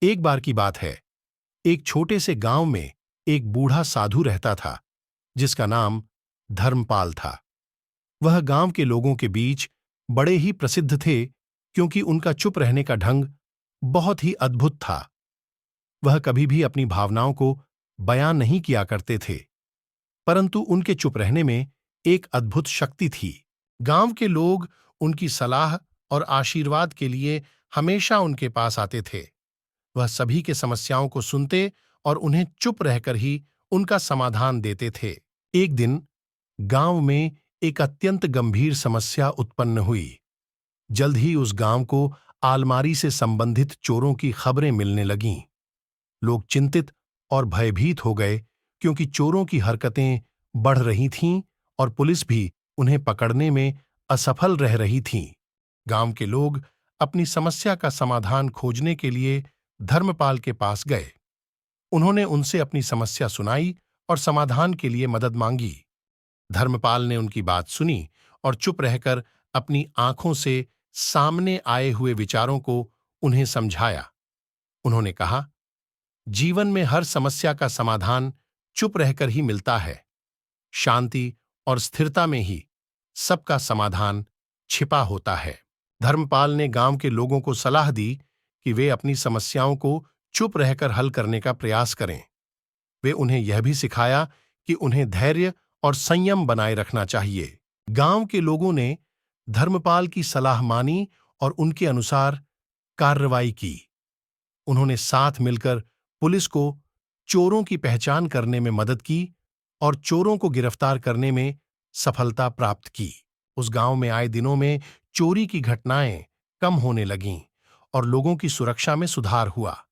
एक बार की बात है। एक छोटे से गांव में एक बूढ़ा साधु रहता था जिसका नाम धर्मपाल था। वह गांव के लोगों के बीच बड़े ही प्रसिद्ध थे क्योंकि उनका चुप रहने का ढंग बहुत ही अद्भुत था। वह कभी भी अपनी भावनाओं को बयान नहीं किया करते थे, परंतु उनके चुप रहने में एक अद्भुत शक्ति थी। गांव के लोग उनकी सलाह और आशीर्वाद के लिए हमेशा उनके पास आते थे। वह सभी के समस्याओं को सुनते और उन्हें चुप रहकर ही उनका समाधान देते थे। एक दिन गांव में एक अत्यंत गंभीर समस्या उत्पन्न हुई। जल्द ही उस गांव को आलमारी से संबंधित चोरों की खबरें मिलने लगीं। लोग चिंतित और भयभीत हो गए क्योंकि चोरों की हरकतें बढ़ रही थीं और पुलिस भी उन्हें पकड़ने में असफल रह रही थी। गांव के लोग अपनी समस्या का समाधान खोजने के लिए धर्मपाल के पास गए। उन्होंने उनसे अपनी समस्या सुनाई और समाधान के लिए मदद मांगी। धर्मपाल ने उनकी बात सुनी और चुप रहकर अपनी आंखों से सामने आए हुए विचारों को उन्हें समझाया। उन्होंने कहा, जीवन में हर समस्या का समाधान चुप रहकर ही मिलता है। शांति और स्थिरता में ही सबका समाधान छिपा होता है। धर्मपाल ने गांव के लोगों को सलाह दी कि वे अपनी समस्याओं को चुप रहकर हल करने का प्रयास करें। वे उन्हें यह भी सिखाया कि उन्हें धैर्य और संयम बनाए रखना चाहिए। गांव के लोगों ने धर्मपाल की सलाह मानी और उनके अनुसार कार्रवाई की। उन्होंने साथ मिलकर पुलिस को चोरों की पहचान करने में मदद की और चोरों को गिरफ्तार करने में सफलता प्राप्त की। उस गांव में आए दिनों में चोरी की घटनाएं कम होने लगीं और लोगों की सुरक्षा में सुधार हुआ।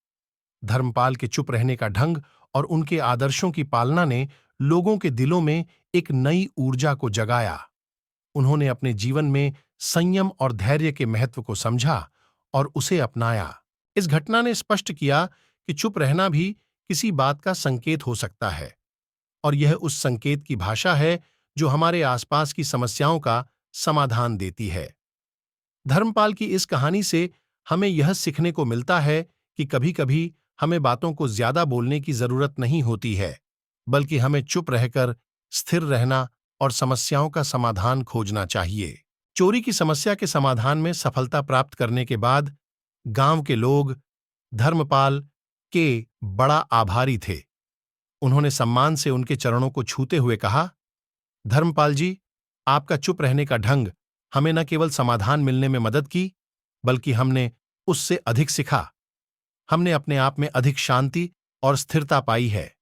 धर्मपाल के चुप रहने का ढंग और उनके आदर्शों की पालना ने लोगों के दिलों में एक नई ऊर्जा को जगाया। उन्होंने अपने जीवन में संयम और धैर्य के महत्व को समझा और उसे अपनाया। इस घटना ने स्पष्ट किया कि चुप रहना भी किसी बात का संकेत हो सकता है और यह उस संकेत की भाषा है जो हमारे आसपास की समस्याओं का समाधान देती है। धर्मपाल की इस कहानी से हमें यह सीखने को मिलता है कि कभी-कभी हमें बातों को ज्यादा बोलने की जरूरत नहीं होती है, बल्कि हमें चुप रहकर स्थिर रहना और समस्याओं का समाधान खोजना चाहिए। चोरी की समस्या के समाधान में सफलता प्राप्त करने के बाद गांव के लोग धर्मपाल के बड़ा आभारी थे। उन्होंने सम्मान से उनके चरणों को छूते हुए कहा, धर्मपाल जी, आपका चुप रहने का ढंग हमें न केवल समाधान मिलने में मदद की, बल्कि हमने उससे अधिक सीखा। हमने अपने आप में अधिक शांति और स्थिरता पाई है।